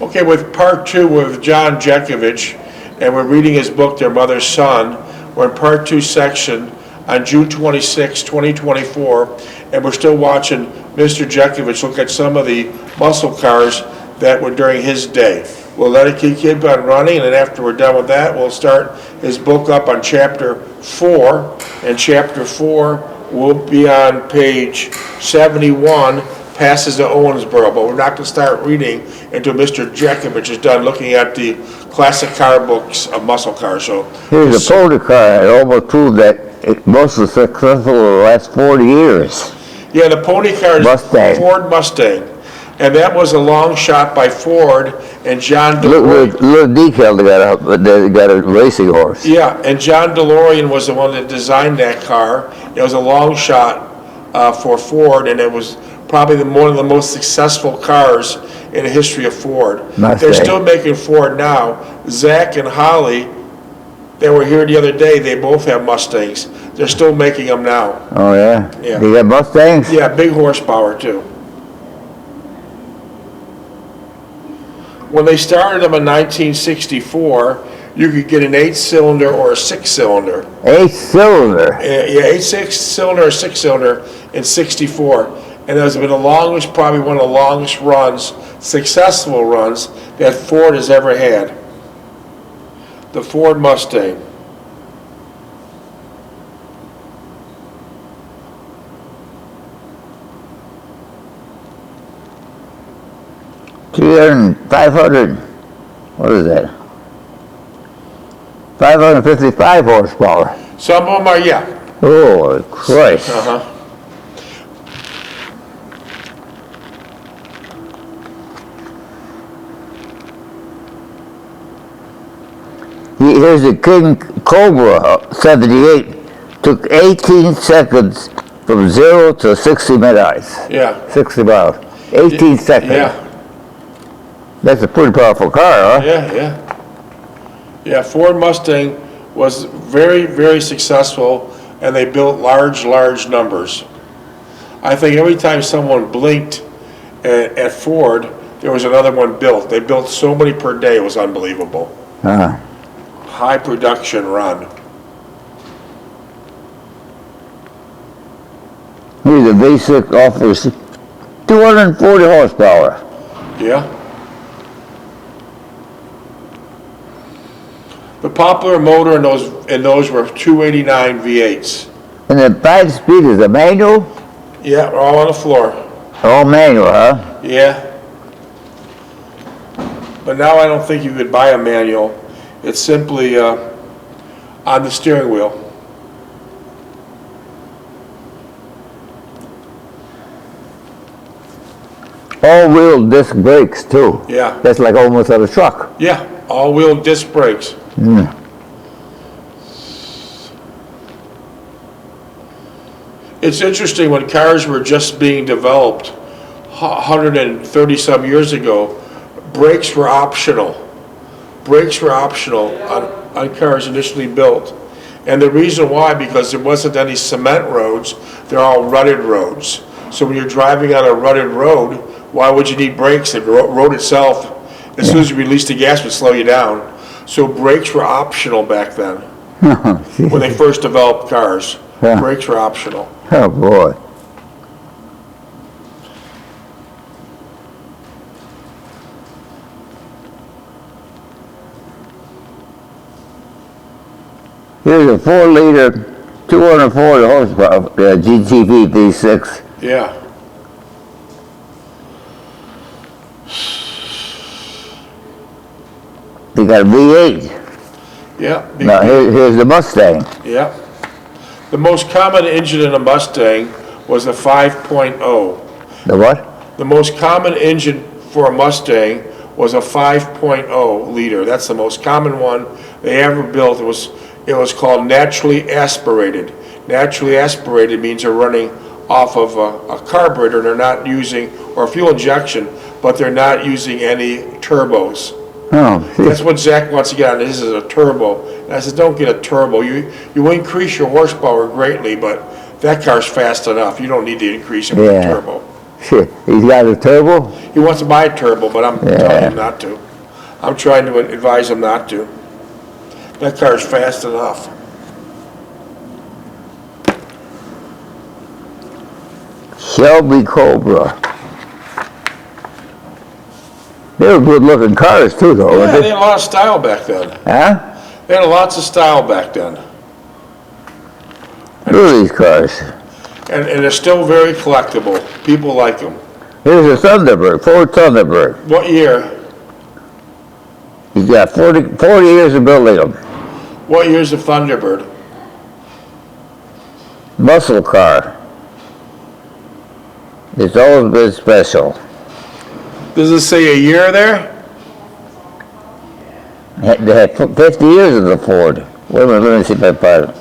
Okay, with part two with John Jeckovich, and we're reading his book, Their Mother's Son. We're in part two section on June 26, 2024, and we're still watching Mr. Jeckovich look at some of the muscle cars that were during his day. We'll let it keep on running, and then after we're done with that, we'll start his book up on chapter 4, and chapter 4 will be on page 71, passes to Owensboro, but we're not going to start reading until Mr. Jeckovich is done looking at the classic car books of muscle cars. So here's a pony car. I almost proved that it's most successful in the last 40 years. Yeah, the pony car is Mustang. Ford Mustang, and that was a long shot by Ford and John DeLorean. Little decal they got a racing horse. Yeah, and John DeLorean was the one that designed that car. It was a long shot for Ford, and it was probably one of the most successful cars in the history of Ford. Mustang. They're still making Ford now. Zach and Holly, they were here the other day, they both have Mustangs. They're still making them now. Oh, yeah? Yeah. They got Mustangs? Yeah, big horsepower too. When they started them in 1964, you could get an 8-cylinder or a 6-cylinder. 8-cylinder? Yeah, 8-cylinder or 6-cylinder in 64. And it has been the longest, probably one of the longest runs, successful runs, that Ford has ever had. The Ford Mustang. What is that? 555 horsepower. Some of them are, yeah. Oh, Christ. Uh-huh. Here's the King Cobra 78. Took 18 seconds from 0 to 60 miles. Yeah. 60 miles. 18 seconds. Yeah. That's a pretty powerful car, huh? Yeah, yeah. Yeah, Ford Mustang was very, very successful, and they built large numbers. I think every time someone blinked at Ford, there was another one built. They built so many per day, it was unbelievable. Uh-huh. High production run. Here's the basic offers 240 horsepower. Yeah. The popular motor in those were 289 V8s. And the 5-speed is a manual? Yeah, all on the floor. All manual, huh? Yeah. But now I don't think you could buy a manual. It's simply on the steering wheel. All-wheel disc brakes, too. Yeah. That's like almost on a truck. Yeah, all-wheel disc brakes. Mm. It's interesting, when cars were just being developed 130 some years ago, brakes were optional. Brakes were optional on cars initially built. And the reason why, because there wasn't any cement roads, they're all rutted roads. So when you're driving on a rutted road, why would you need brakes? The road itself, as soon as you release the gas, would slow you down. So brakes were optional back then, when they first developed cars. Yeah. Brakes were optional. Oh, boy. Here's a 4-liter, 240 horsepower GTV V6. Yeah. They got a V8. Yeah. Now, here's the Mustang. Yeah. The most common engine in a Mustang was a 5.0. The what? The most common engine for a Mustang was a 5.0 liter. That's the most common one they ever built. It was called naturally aspirated. Naturally aspirated means they're running off of a carburetor. They're not using, or fuel injection, but they're not using any turbos. Oh, That's what Zach wants to get on. This is a turbo. And I said, don't get a turbo. You increase your horsepower greatly, but that car's fast enough. You don't need to increase it with a turbo. He's got a turbo? He wants to buy a turbo, but I'm telling him not to. I'm trying to advise him not to. That car's fast enough. Shelby Cobra. They were good looking cars too, though. Yeah, they had a lot of style back then. Huh? They had lots of style back then. Look at these cars. And they're still very collectible. People like them. Here's a Thunderbird, Ford Thunderbird. What year? He's got 40 years of building them. What year's the Thunderbird? Muscle car. It's always been special. Does it say a year there? They had 50 years of the Ford. Wait a minute, let me see if I find it.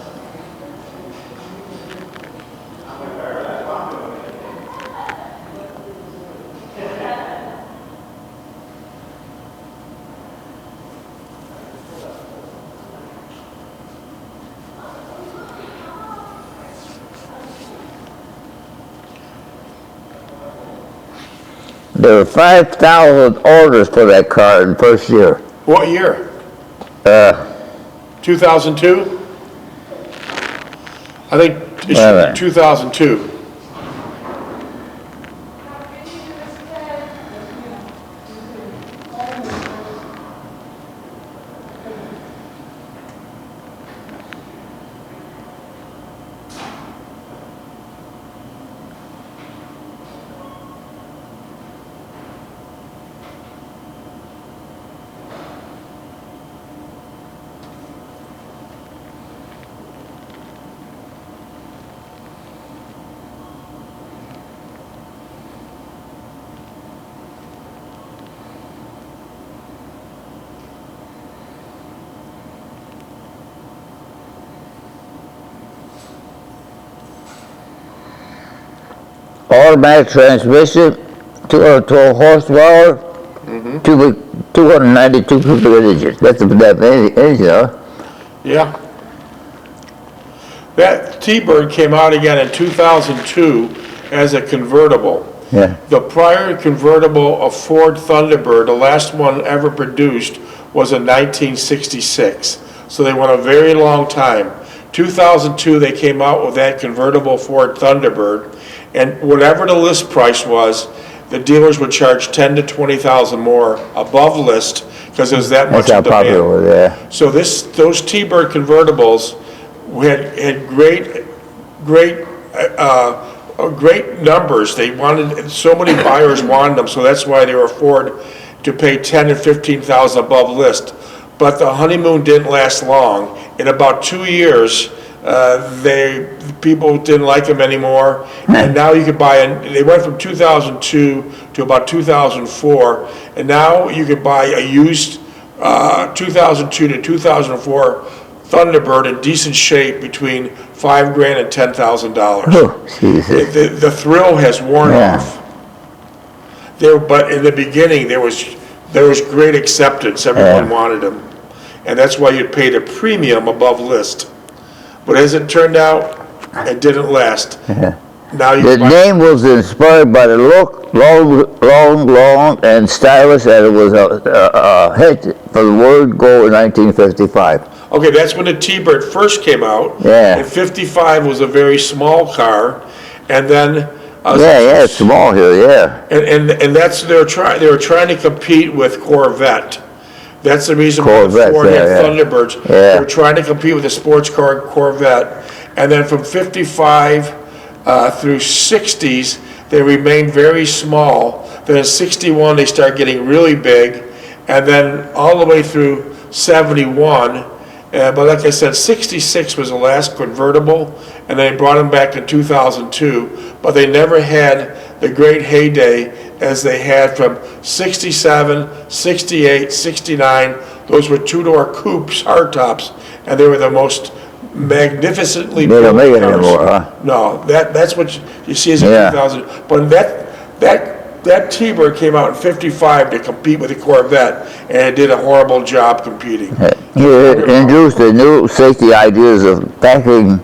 There were 5,000 orders for that car in the first year. What year? 2002? I think it should be 2002. Automatic transmission, 212 horsepower, 292 cubic inches. That's the engine, huh? Yeah. That T-Bird came out again in 2002 as a convertible. Yeah. The prior convertible of Ford Thunderbird, the last one ever produced, was in 1966. So they went a very long time. 2002, they came out with that convertible Ford Thunderbird, and whatever the list price was, the dealers would charge 10 to 20,000 more above list because there's that much That's how demand. popular they are. So those T-Bird convertibles had great numbers. They wanted, so many buyers wanted them, so that's why they were afforded to pay 10 and 15,000 above list. But the honeymoon didn't last long. In about 2 years, people didn't like them anymore, and now you could buy, they went from 2002 to about 2004, and now you could buy a used 2002 to 2004 Thunderbird in decent shape between $5,000 and $10,000. Oh, Jesus. The thrill has worn off. But in the beginning, there was great acceptance. Everyone wanted them, and that's why you'd pay the premium above list. But as it turned out, it didn't last. Now The name was inspired by the look, long, and stylish, and it was a hit for the word go in 1955. Okay, that's when the T-Bird first came out. Yeah. And 55 was a very small car, and then it's small here, yeah. and that's they were trying to compete with Corvette. That's the reason why Corvette, Ford had yeah. Thunderbirds. Yeah. They were trying to compete with the sports car Corvette, and then from 55 through 60s, they remained very small. Then in 61, they started getting really big, and then all the way through 71. But like I said, 66 was the last convertible, and they brought them back in 2002. But they never had the great heyday as they had from 67, 68, 69. Those were two-door coupes, hardtops, and they were the most magnificently They don't built make it cars. anymore, huh? No, that's what you see as a 2000. But that T-Bird came out in 55 to compete with the Corvette, and it did a horrible job competing. He introduced the new safety ideas of packaging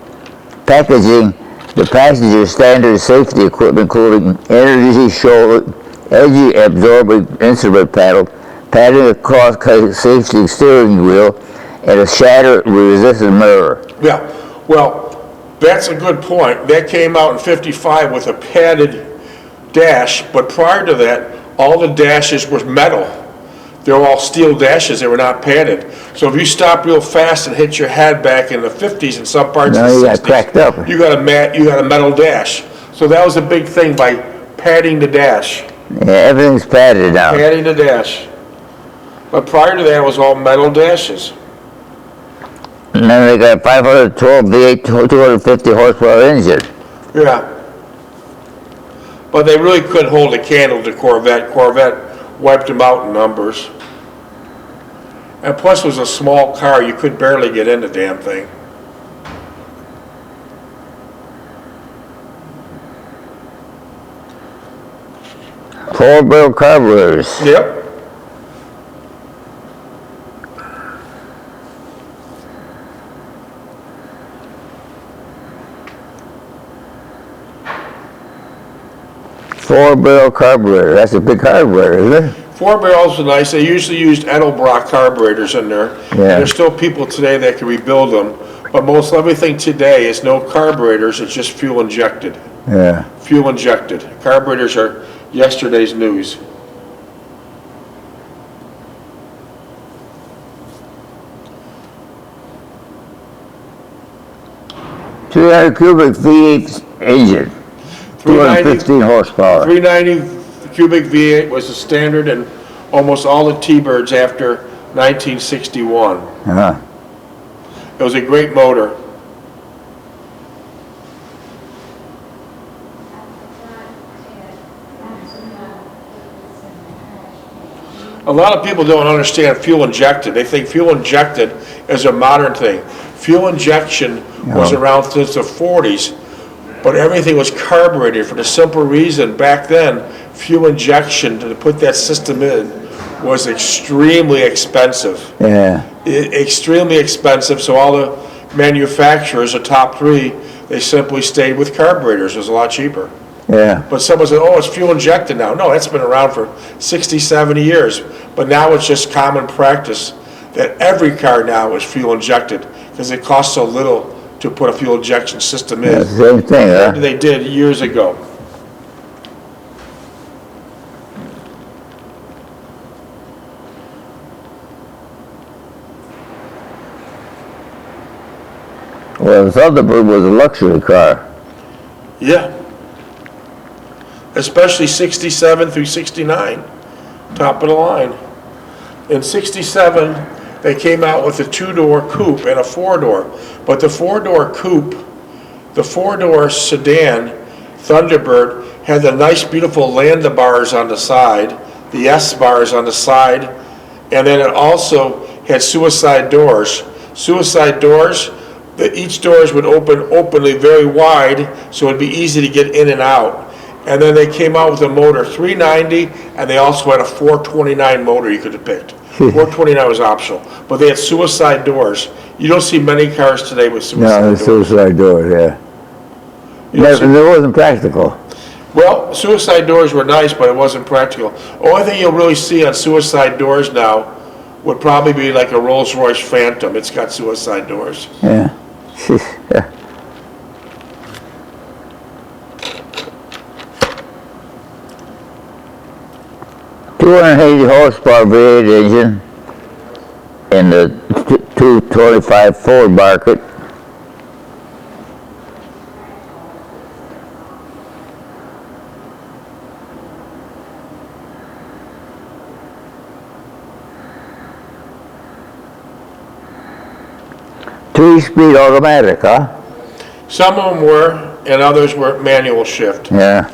The passenger standard safety equipment, including energy shoulder, edgy absorbing instrument panel, padding across safety steering wheel, and a shatter-resistant mirror. Yeah, well, that's a good point. That came out in 55 with a padded dash, but prior to that, all the dashes were metal. They were all steel dashes, they were not padded. So if you stop real fast and hit your head back in the 50s and some parts of the 60s, you got cracked up. you got a metal dash. So that was a big thing by padding the dash. Yeah, everything's padded now. Padding the dash. But prior to that, it was all metal dashes. And then they got a 512 V8, 250 horsepower engine. Yeah. But they really couldn't hold a candle to Corvette. Corvette wiped them out in numbers. And plus it was a small car, you could barely get in the damn thing. Four-barrel carburetors. Yep. Four-barrel carburetor. That's a big carburetor, isn't it? 4 barrels are nice. They usually used Edelbrock carburetors in there. Yeah. There's still people today that can rebuild them. But most everything today is no carburetors, it's just fuel injected. Yeah. Fuel injected. Carburetors are yesterday's news. .300 cubic V8 engine. 215 horsepower. 390 cubic V8 was the standard in almost all the T-Birds after 1961. Uh-huh. It was a great motor. A lot of people don't understand fuel injected. They think fuel injected is a modern thing. Fuel injection was around since the 40s, but everything was carbureted for the simple reason back then fuel injection to put that system in was extremely expensive. Yeah. Extremely expensive, so all the manufacturers, the top three, they simply stayed with carburetors. It was a lot cheaper. Yeah. But someone said, oh, it's fuel injected now. No, it's been around for 60, 70 years. But now it's just common practice that every car now is fuel injected because it costs so little to put a fuel injection system in. That's the same thing, huh? They did years ago. Well, the Thunderbird was a luxury car. Yeah. Especially 67 through 69, top of the line. In 67, they came out with a 2-door coupe and a 4-door. But the 4-door coupe, the 4-door sedan, Thunderbird, had the nice, beautiful Landa bars on the side, the S bars on the side, and then it also had suicide doors. Suicide doors, each doors would open openly very wide, so it'd be easy to get in and out. And then they came out with a motor 390, and they also had a 429 motor you could have picked. 429 was optional, but they had suicide doors. You don't see many cars today with suicide No, doors. the suicide doors, yeah. You don't see- It wasn't practical. Well, suicide doors were nice, but it wasn't practical. Only thing you'll really see on suicide doors now would probably be like a Rolls-Royce Phantom. It's got suicide doors. Yeah. Yeah. .280 horsepower V8 engine in the 225 Ford market. Three-speed automatic, huh? Some of them were, and others were manual shift. Yeah.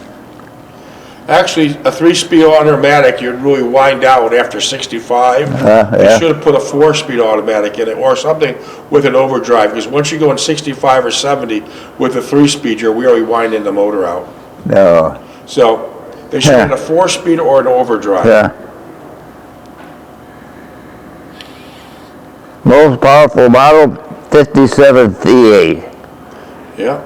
Actually, a 3-speed automatic, you'd really wind out after 65. They Yeah. should have put a 4-speed automatic in it, or something with an overdrive, because once you go in 65 or 70 with a 3-speed, you're really winding the motor out. No. So they should have had a 4-speed or an overdrive. Yeah. Most powerful model, 57 V8. Yeah.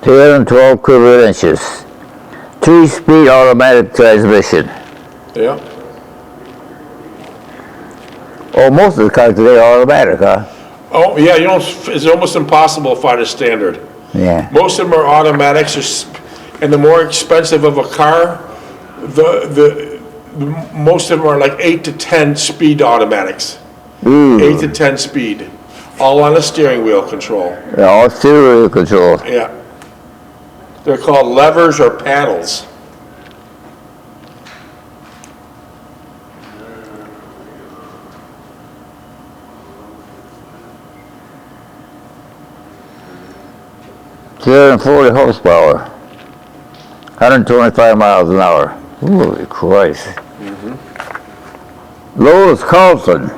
312 cubic inches. 3-speed automatic transmission. Yeah. Oh, most of the cars today are automatic, huh? Oh, yeah, you know, it's almost impossible to find a standard. Yeah. Most of them are automatics, and the more expensive of a car, most of them are like 8 to 10 speed automatics. Ooh. 8 to 10 speed, all on a steering wheel control. Yeah, all steering wheel control. Yeah. They're called levers or paddles. $240 horsepower, 125 miles an hour. Holy Christ. Lois Carlson.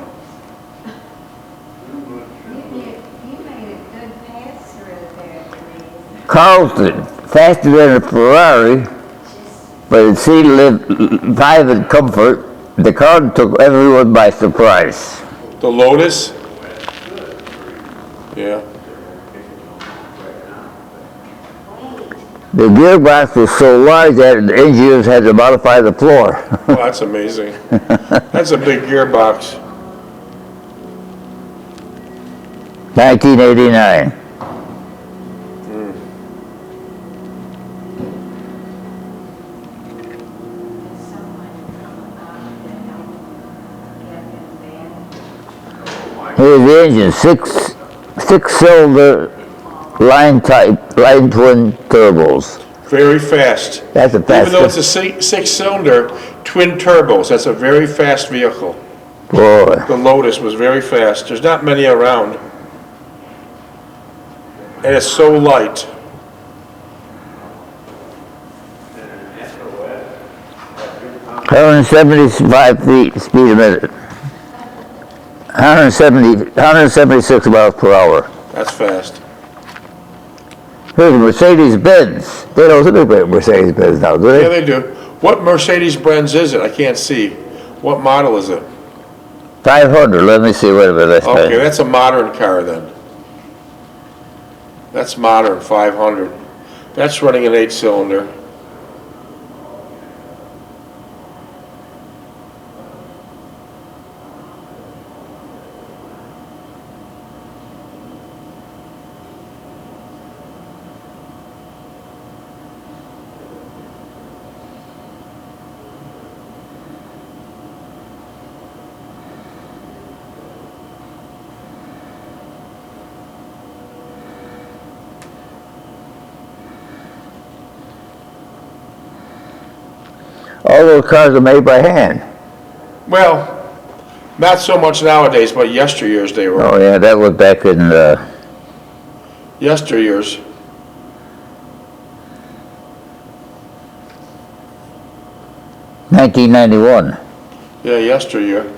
You made a good pass through there, please. Carlson, faster than a Ferrari, but it seemed to live life in comfort. The car took everyone by surprise. The Lotus? Yeah. The gearbox was so large that the engineers had to modify the floor. Well, that's amazing. That's a big gearbox. 1989. Here's the engine, six-cylinder line twin turbos. Very fast. That's a fast. Even though it's a six-cylinder, twin turbos, that's a very fast vehicle. Boy. The Lotus was very fast. There's not many around. And it's so light. Hundred and 75 feet speed a minute. 176 miles per hour. That's fast. Here's a Mercedes-Benz. They don't make Mercedes-Benz now, do Yeah, they? they do. What Mercedes-Benz is it? I can't see. What model is it? 500, let me see, wait a minute. Okay, that's a modern car then. That's modern, 500. That's running an 8-cylinder. All those cars are made by hand. Well, not so much nowadays, but yesteryears they were. Oh yeah, that was back in Yesteryears. $1991. Yeah, yesteryear.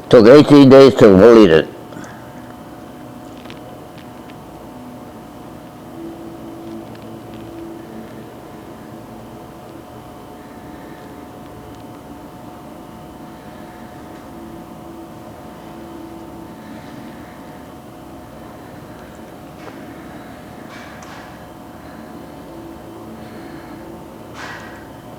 Took 18 days to complete it.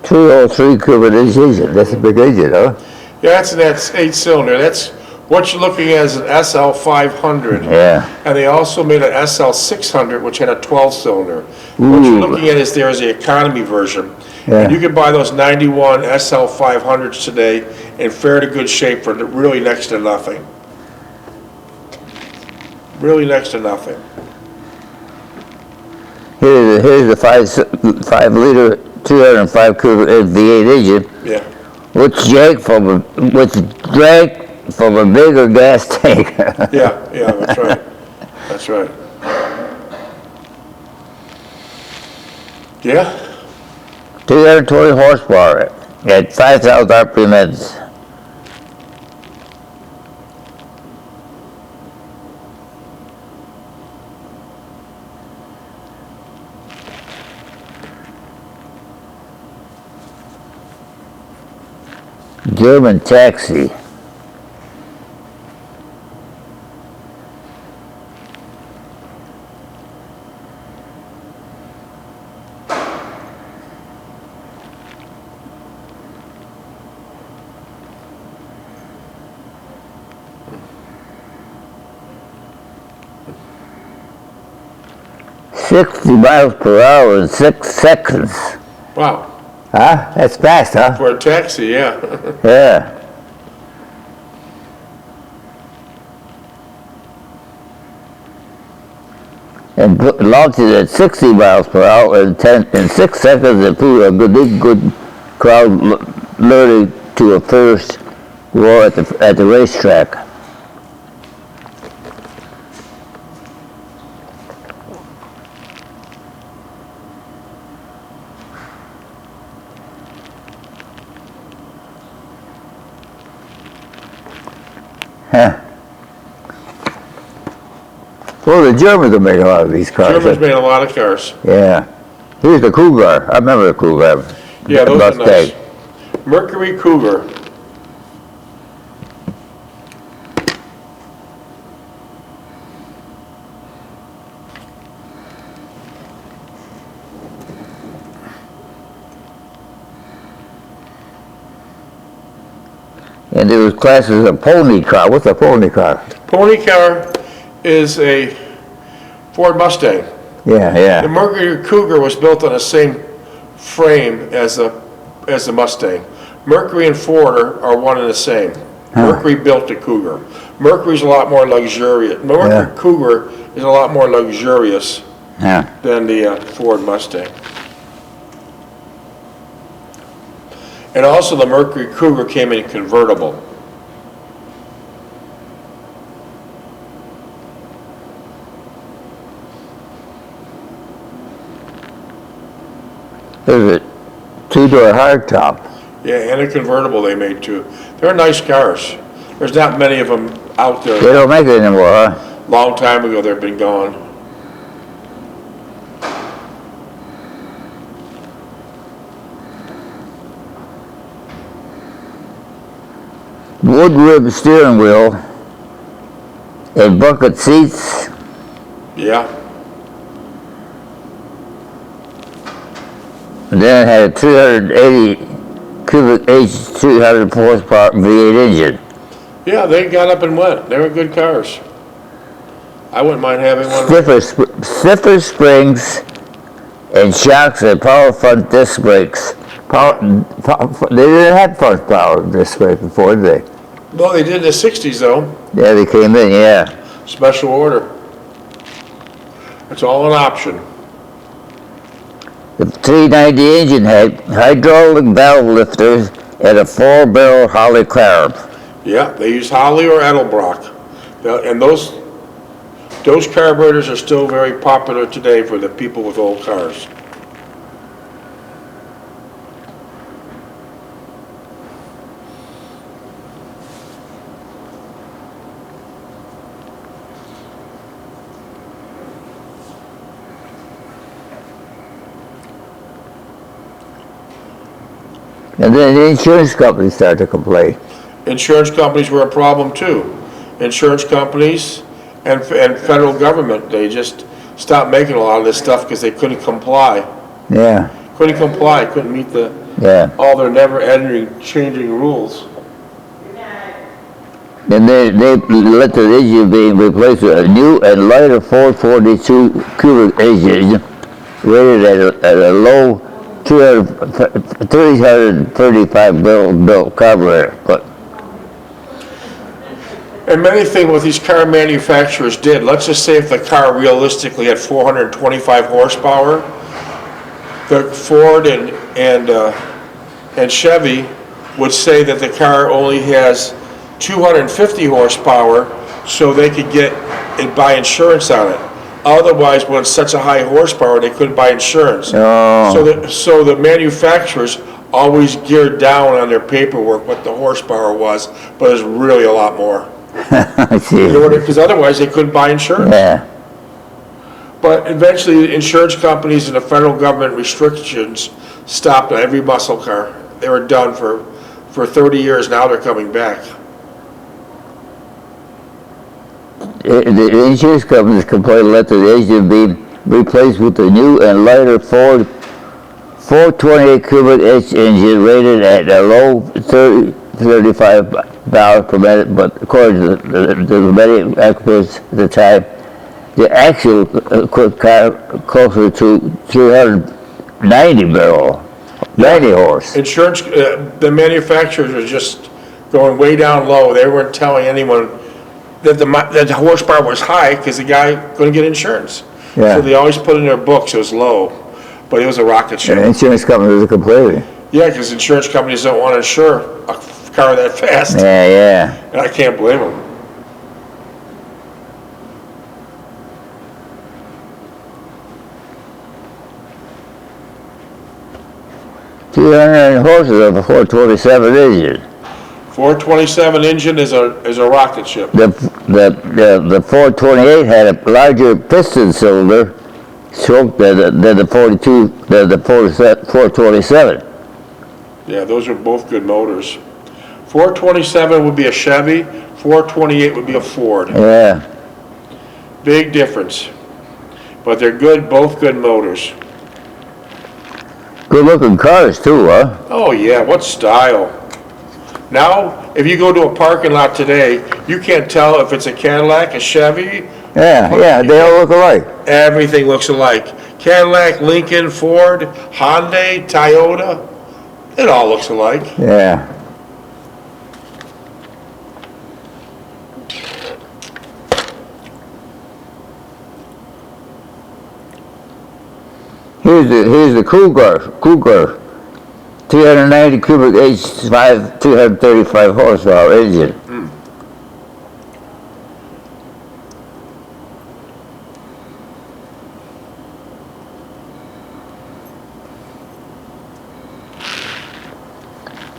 $203 cubic inch engine. That's a big engine, huh? Yeah, that's 8-cylinder. That's what you're looking at is an SL 500. Yeah. And they also made an SL 600, which had a 12-cylinder. What you're looking at is there's the economy version. Yeah. And you can buy those 91 SL 500s today in fair to good shape for really next to nothing. Really next to nothing. Here's the 5-liter 205 cubic V8 engine, Yeah. which drank from a bigger gas tank. Yeah, that's right. That's right. Yeah. 220 horsepower at 5,000 RPMs. German taxi. 60 miles per hour in 6 seconds. Wow, Huh? That's fast, huh? for a taxi, yeah. Yeah. And launched it at 60 miles per hour in 6 seconds and put a good crowd learning to a first roar at the racetrack. Huh. Well, the Germans are making a lot of these cars. Germans made a lot of cars. Yeah. Here's the Cougar. I remember the Cougar. Yeah, those are nice. Mustang. Mercury Cougar. And there was classes of pony car. What's a pony car? Pony car is a Ford Mustang. Yeah, The yeah. Mercury Cougar was built on the same frame as the Mustang. Mercury and Ford are one and the same. Mercury built the Cougar. Mercury's a lot more luxurious. Mercury Cougar is a lot more luxurious Yeah. than the Ford Mustang. And also the Mercury Cougar came in convertible. There's a two-door hardtop. Yeah, and a convertible they made too. They're nice cars. There's not many of them out They there. don't make it anymore, huh? Long time ago they've been gone. Wood rib steering wheel and bucket seats. Yeah. And then it had a 380 cubic inch, 300 horsepower V8 engine. Yeah, they got up and went. They were good cars. I wouldn't mind having one. Stiffer springs and shocks and power front disc brakes. They didn't have front power disc brakes before, did they? Well, they did in the 60s though. Yeah, they came in, yeah. Special order. It's all an option. The 390 engine had hydraulic valve lifters and a 4-barrel Holly carb. Yeah, they use Holly or Edelbrock. And those carburetors are still very popular today for the people with old cars. And then the insurance companies started to complain. Insurance companies were a problem too. Insurance companies and federal government, they just stopped making a lot of this stuff because they couldn't comply. Yeah, Couldn't meet yeah. all their never-ending changing rules. And they let the engine be replaced with a new and lighter 442 cubic engine rated at a low 335 built carburetor. But And many things what these car manufacturers did, let's just say if the car realistically had 425 horsepower, the Ford and Chevy would say that the car only has 250 horsepower so they could get and buy insurance on it. Otherwise, when it's such a high horsepower, they couldn't buy insurance. oh, So the manufacturers always geared down on their paperwork what the horsepower was, but it's really a lot more. I see. Because otherwise they couldn't buy insurance. Yeah, But eventually, insurance companies and the federal government restrictions stopped every muscle car. They were done for 30 years. Now they're coming back. the insurance companies complained let the engine be replaced with a new and lighter Ford 428 cubic inch engine rated at a low 35 miles per minute, but according to the many experts at the time, The actual quick car closer to 390 barrel, 90 horse. Insurance, the manufacturers are just going way down low. They weren't telling anyone that the horsepower was high because the guy couldn't get insurance. Yeah. So they always put in their books it was low, but it was a rocket ship. And insurance companies are complaining. Yeah, because insurance companies don't want to insure a car that fast, Yeah, yeah. and I can't blame them. $200 horses of a 427 engine. 427 engine is a rocket ship. The 428 had a larger piston cylinder stroke than the 427. Yeah, those are both good motors. 427 would be a Chevy, 428 would be a Ford. Yeah. Big difference. But they're good, both good motors. Good looking cars too, huh? Oh yeah, what style. Now, if you go to a parking lot today, you can't tell if it's a Cadillac, a Chevy. Yeah, yeah, they all look alike. Everything looks alike. Cadillac, Lincoln, Ford, Hyundai, Toyota. It all looks alike. Yeah. Here's the Cougar, 390 cubic H5, 235 horsepower engine.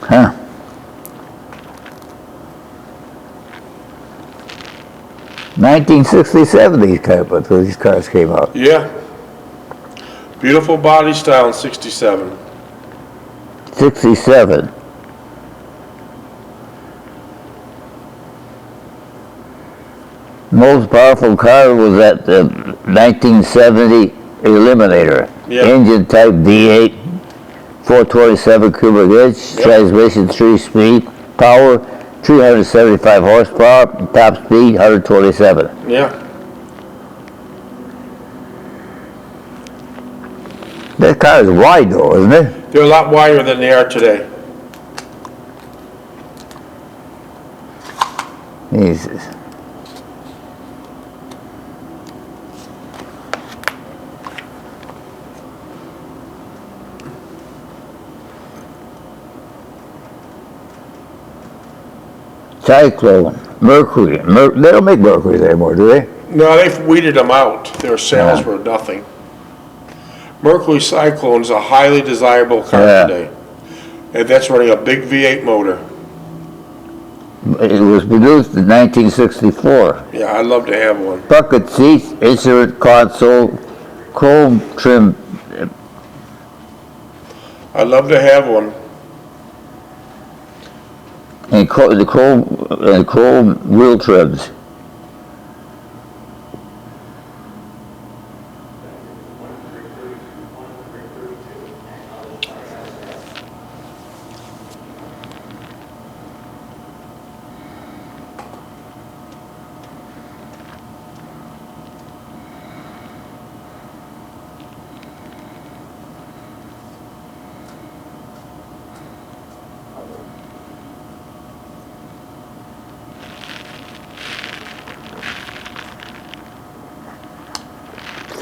Huh. $1967 these cars came out. Yeah. Beautiful body style in 67. 67. Most powerful car was that the 1970 Eliminator. Yeah. Engine type V8, 427 cubic inch, transmission 3-speed, power 375 horsepower, top speed 127. Yeah. That car is wide though, isn't it? They're a lot wider than they are today. Jesus. Cyclone, Mercury. They don't make Mercury anymore, do they? No, they've weeded them out. Their sales were nothing. Mercury Cyclone is a highly desirable car today. And that's running a big V8 motor. It was produced in 1964. Yeah, I'd love to have one. Bucket seats, instrument console, chrome trim. I'd love to have one. And chrome wheel trims.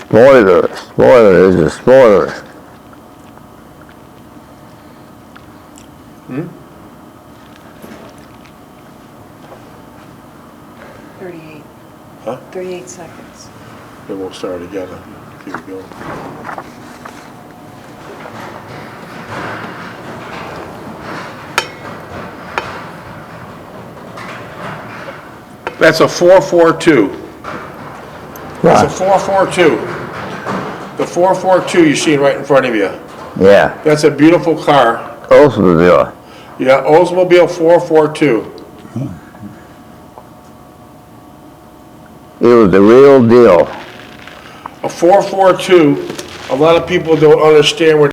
Spoiler is a spoiler. 38. Huh? 38 seconds. Then we'll start together. Keep it going. That's a 442. That's a 442. The 442 you're seeing right in front of you. Yeah. That's a beautiful car. Oldsmobile. Yeah, Oldsmobile 442. It was the real deal. A 442, a lot of people don't understand where